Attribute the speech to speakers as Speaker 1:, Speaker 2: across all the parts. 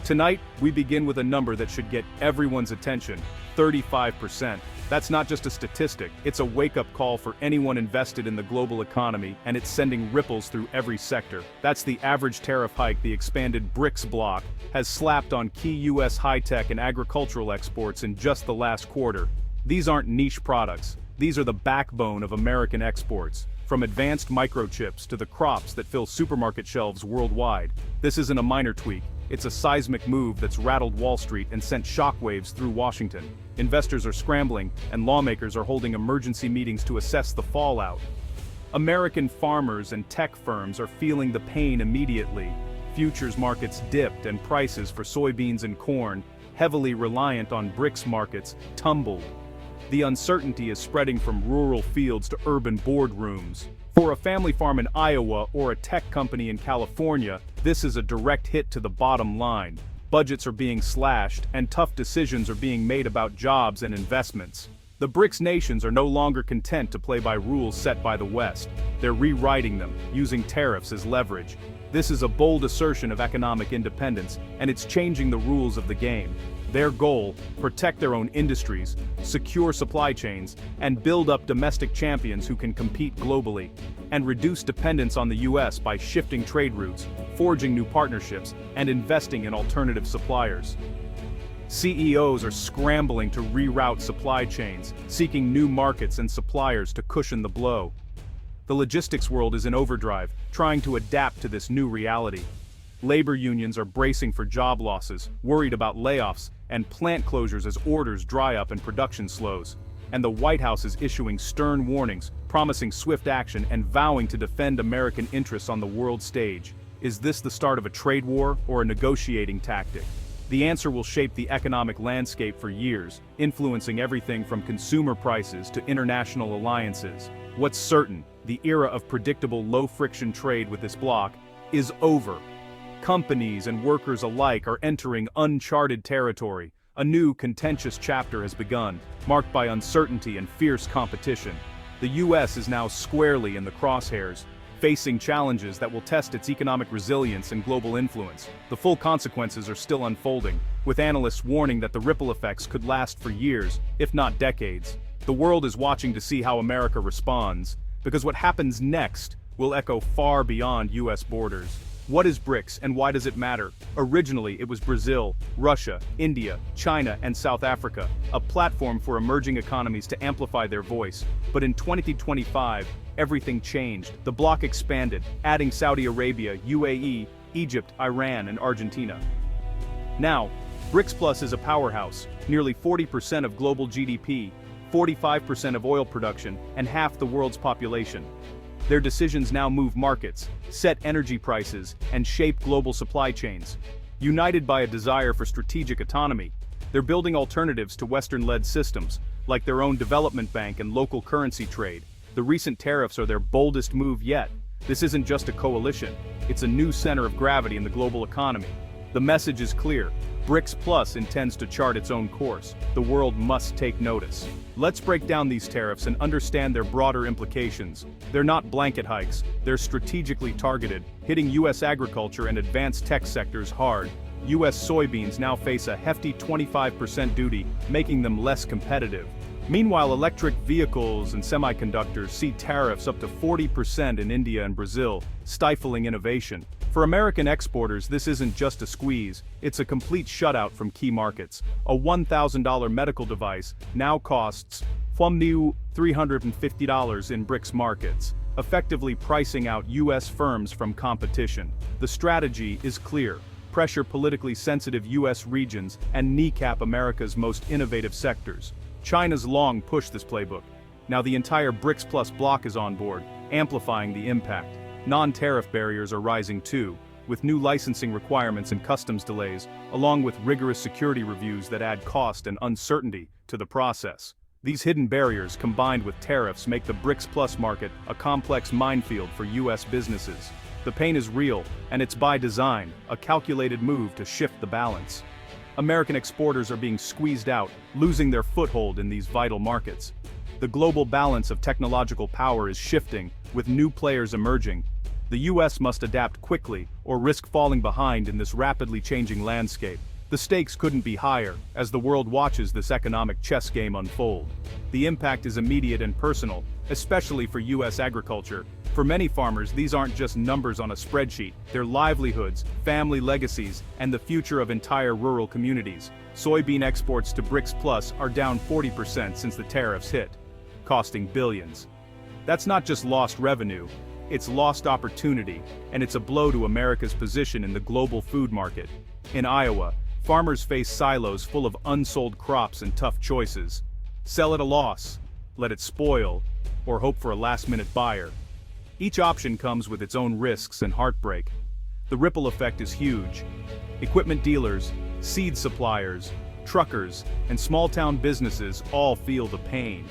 Speaker 1: Tonight, we begin with a number that should get everyone's attention: 35%. That's not just a statistic, it's a wake-up call for anyone invested in the global economy, and it's sending ripples through every sector. That's the average tariff hike the expanded BRICS bloc has slapped on key US high-tech and agricultural exports in just the last quarter. These aren't niche products, these are the backbone of American exports. From advanced microchips to the crops that fill supermarket shelves worldwide. This isn't a minor tweak. It's a seismic move that's rattled Wall Street and sent shockwaves through Washington. Investors are scrambling, and lawmakers are holding emergency meetings to assess the fallout. American farmers and tech firms are feeling the pain immediately. Futures markets dipped, and prices for soybeans and corn, heavily reliant on BRICS markets, tumbled. The uncertainty is spreading from rural fields to urban boardrooms. For a family farm in Iowa or a tech company in California, this is a direct hit to the bottom line. Budgets are being slashed, and tough decisions are being made about jobs and investments. The BRICS nations are no longer content to play by rules set by the West. They're rewriting them, using tariffs as leverage. This is a bold assertion of economic independence, and it's changing the rules of the game. Their goal: protect their own industries, secure supply chains, and build up domestic champions who can compete globally, and reduce dependence on the US by shifting trade routes, forging new partnerships, and investing in alternative suppliers. CEOs are scrambling to reroute supply chains, seeking new markets and suppliers to cushion the blow. The logistics world is in overdrive, trying to adapt to this new reality. Labor unions are bracing for job losses, worried about layoffs and plant closures as orders dry up and production slows. And the White House is issuing stern warnings, promising swift action and vowing to defend American interests on the world stage. Is this the start of a trade war or a negotiating tactic? The answer will shape the economic landscape for years, influencing everything from consumer prices to international alliances. What's certain, the era of predictable low-friction trade with this bloc is over. Companies and workers alike are entering uncharted territory. A new, contentious chapter has begun, marked by uncertainty and fierce competition. The US is now squarely in the crosshairs, facing challenges that will test its economic resilience and global influence. The full consequences are still unfolding, with analysts warning that the ripple effects could last for years, if not decades. The world is watching to see how America responds, because what happens next will echo far beyond US borders. What is BRICS and why does it matter? Originally, it was Brazil, Russia, India, China, and South Africa, a platform for emerging economies to amplify their voice. But in 2025, everything changed. The bloc expanded, adding Saudi Arabia, UAE, Egypt, Iran, and Argentina. Now, BRICS Plus is a powerhouse, nearly 40% of global GDP, 45% of oil production, and half the world's population. Their decisions now move markets, set energy prices, and shape global supply chains. United by a desire for strategic autonomy, they're building alternatives to Western-led systems, like their own development bank and local currency trade. The recent tariffs are their boldest move yet. This isn't just a coalition, it's a new center of gravity in the global economy. The message is clear. BRICS Plus intends to chart its own course. The world must take notice. Let's break down these tariffs and understand their broader implications. They're not blanket hikes, they're strategically targeted, hitting US agriculture and advanced tech sectors hard. US soybeans now face a hefty 25% duty, making them less competitive. Meanwhile, electric vehicles and semiconductors see tariffs up to 40% in India and Brazil, stifling innovation. For American exporters, this isn't just a squeeze, it's a complete shutout from key markets. A $1,000 medical device now costs $350 in BRICS markets, effectively pricing out US firms from competition. The strategy is clear: pressure politically sensitive US regions and kneecap America's most innovative sectors. China's long pushed this playbook. Now the entire BRICS Plus bloc is on board, amplifying the impact. Non-tariff barriers are rising too, with new licensing requirements and customs delays, along with rigorous security reviews that add cost and uncertainty to the process. These hidden barriers, combined with tariffs, make the BRICS Plus market a complex minefield for US businesses. The pain is real, and it's by design, a calculated move to shift the balance. American exporters are being squeezed out, losing their foothold in these vital markets. The global balance of technological power is shifting, with new players emerging. The US must adapt quickly, or risk falling behind in this rapidly changing landscape. The stakes couldn't be higher, as the world watches this economic chess game unfold. The impact is immediate and personal, especially for US agriculture. For many farmers, these aren't just numbers on a spreadsheet, they're livelihoods, family legacies, and the future of entire rural communities. Soybean exports to BRICS Plus are down 40% since the tariffs hit, costing billions. That's not just lost revenue, it's lost opportunity, and it's a blow to America's position in the global food market. In Iowa, farmers face silos full of unsold crops and tough choices. Sell at a loss, let it spoil, or hope for a last-minute buyer. Each option comes with its own risks and heartbreak. The ripple effect is huge. Equipment dealers, seed suppliers, truckers, and small-town businesses all feel the pain.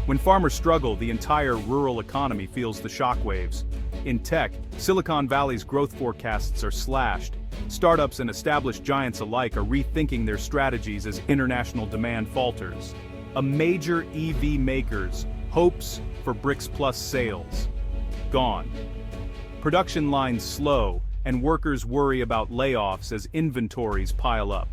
Speaker 1: When farmers struggle, the entire rural economy feels the shockwaves. In tech, Silicon Valley's growth forecasts are slashed. Startups and established giants alike are rethinking their strategies as international demand falters. A major EV maker's hopes for BRICS Plus sales gone. Production lines slow, and workers worry about layoffs as inventories pile up.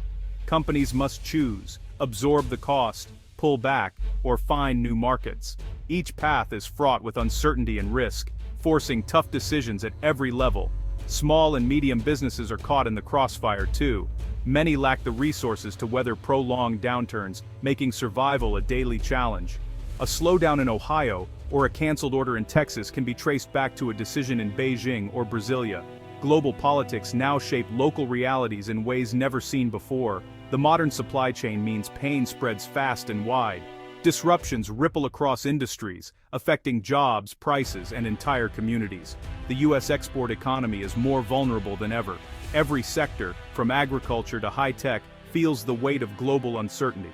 Speaker 1: Companies must choose, absorb the cost, pull back, or find new markets. Each path is fraught with uncertainty and risk, forcing tough decisions at every level. Small and medium businesses are caught in the crossfire too. Many lack the resources to weather prolonged downturns, making survival a daily challenge. A slowdown in Ohio, or a canceled order in Texas can be traced back to a decision in Beijing or Brasilia. Global politics now shape local realities in ways never seen before. The modern supply chain means pain spreads fast and wide. Disruptions ripple across industries, affecting jobs, prices, and entire communities. The U.S. export economy is more vulnerable than ever. Every sector, from agriculture to high-tech, feels the weight of global uncertainty.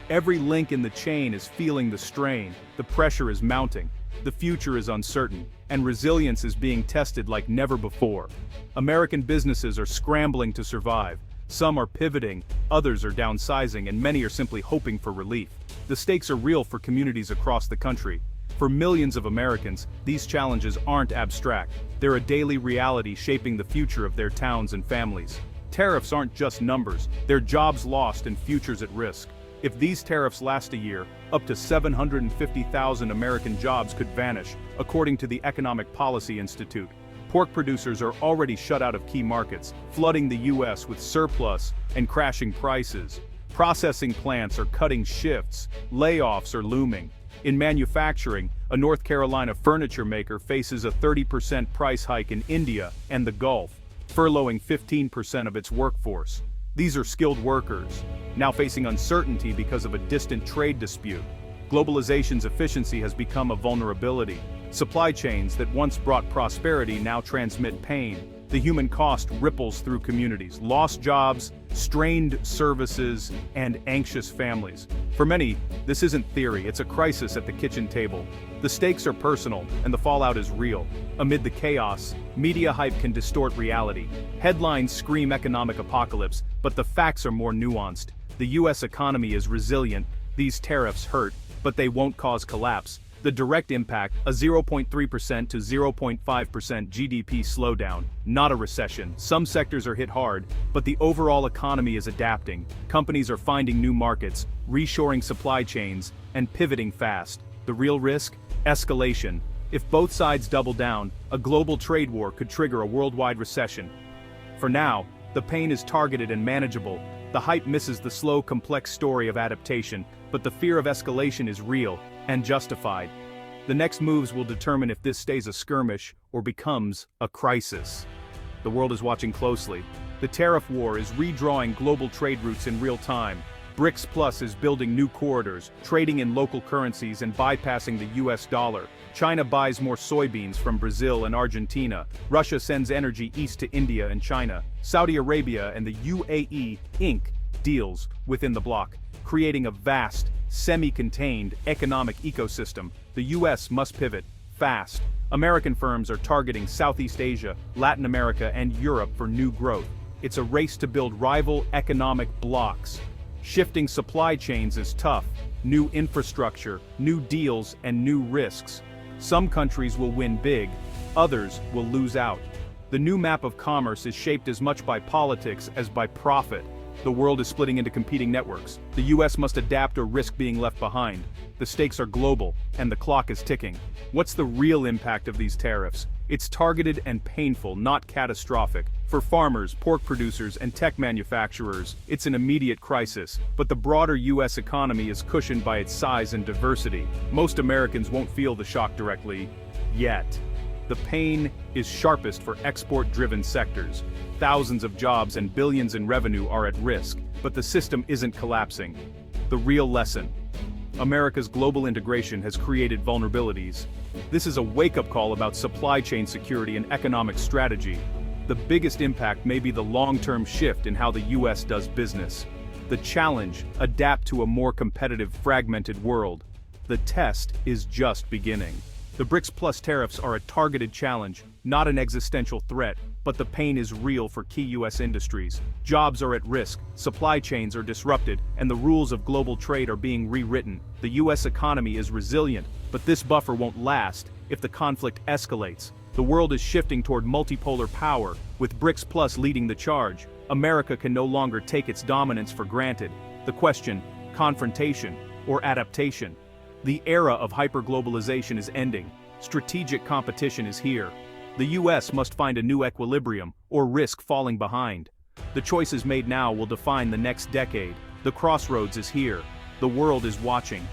Speaker 1: Every link in the chain is feeling the strain, the pressure is mounting, the future is uncertain, and resilience is being tested like never before. American businesses are scrambling to survive. Some are pivoting, others are downsizing, and many are simply hoping for relief. The stakes are real for communities across the country. For millions of Americans, these challenges aren't abstract. They're a daily reality shaping the future of their towns and families. Tariffs aren't just numbers, they're jobs lost and futures at risk. If these tariffs last a year, up to 750,000 American jobs could vanish, according to the Economic Policy Institute. Pork producers are already shut out of key markets, flooding the U.S. with surplus and crashing prices. Processing plants are cutting shifts, layoffs are looming. In manufacturing, a North Carolina furniture maker faces a 30% price hike in India and the Gulf, furloughing 15% of its workforce. These are skilled workers, now facing uncertainty because of a distant trade dispute. Globalization's efficiency has become a vulnerability. Supply chains that once brought prosperity now transmit pain. The human cost ripples through communities, lost jobs, strained services, and anxious families. For many, this isn't theory, it's a crisis at the kitchen table. The stakes are personal, and the fallout is real. Amid the chaos, media hype can distort reality. Headlines scream economic apocalypse, but the facts are more nuanced. The U.S. economy is resilient, these tariffs hurt, but they won't cause collapse. The direct impact, a 0.3% to 0.5% GDP slowdown, not a recession. Some sectors are hit hard, but the overall economy is adapting. Companies are finding new markets, reshoring supply chains, and pivoting fast. The real risk? Escalation. If both sides double down, a global trade war could trigger a worldwide recession. For now, the pain is targeted and manageable. The hype misses the slow, complex story of adaptation, but the fear of escalation is real and justified. The next moves will determine if this stays a skirmish or becomes a crisis. The world is watching closely. The tariff war is redrawing global trade routes in real time. BRICS Plus is building new corridors, trading in local currencies and bypassing the US dollar. China buys more soybeans from Brazil and Argentina. Russia sends energy east to India and China. Saudi Arabia and the UAE ink deals within the bloc, creating a vast, semi-contained economic ecosystem. The US must pivot fast. American firms are targeting Southeast Asia, Latin America, and Europe for new growth. It's a race to build rival economic blocs. Shifting supply chains is tough. New infrastructure, new deals, and new risks. Some countries will win big, Others will lose out. The new map of commerce is shaped as much by politics as by profit. The world is splitting into competing networks. The US must adapt or risk being left behind. The stakes are global, and the clock is ticking. What's the real impact of these tariffs? It's targeted and painful, not catastrophic. For farmers, pork producers, and tech manufacturers, it's an immediate crisis, but the broader US economy is cushioned by its size and diversity. Most Americans won't feel the shock directly, yet. The pain is sharpest for export-driven sectors. Thousands of jobs and billions in revenue are at risk, but the system isn't collapsing. The real lesson: America's global integration has created vulnerabilities. This is a wake-up call about supply chain security and economic strategy. The biggest impact may be the long-term shift in how the US does business. The challenge: adapt to a more competitive, fragmented world. The test is just beginning. The BRICS plus tariffs are a targeted challenge, not an existential threat, but the pain is real for key US industries. Jobs are at risk, supply chains are disrupted, and the rules of global trade are being rewritten. The US economy is resilient, but this buffer won't last if the conflict escalates. The world is shifting toward multipolar power, with BRICS plus leading the charge. America can no longer take its dominance for granted. The question: confrontation or adaptation? The era of hyperglobalization is ending. Strategic competition is here. The US must find a new equilibrium, or risk falling behind. The choices made now will define the next decade. The crossroads is here. The world is watching.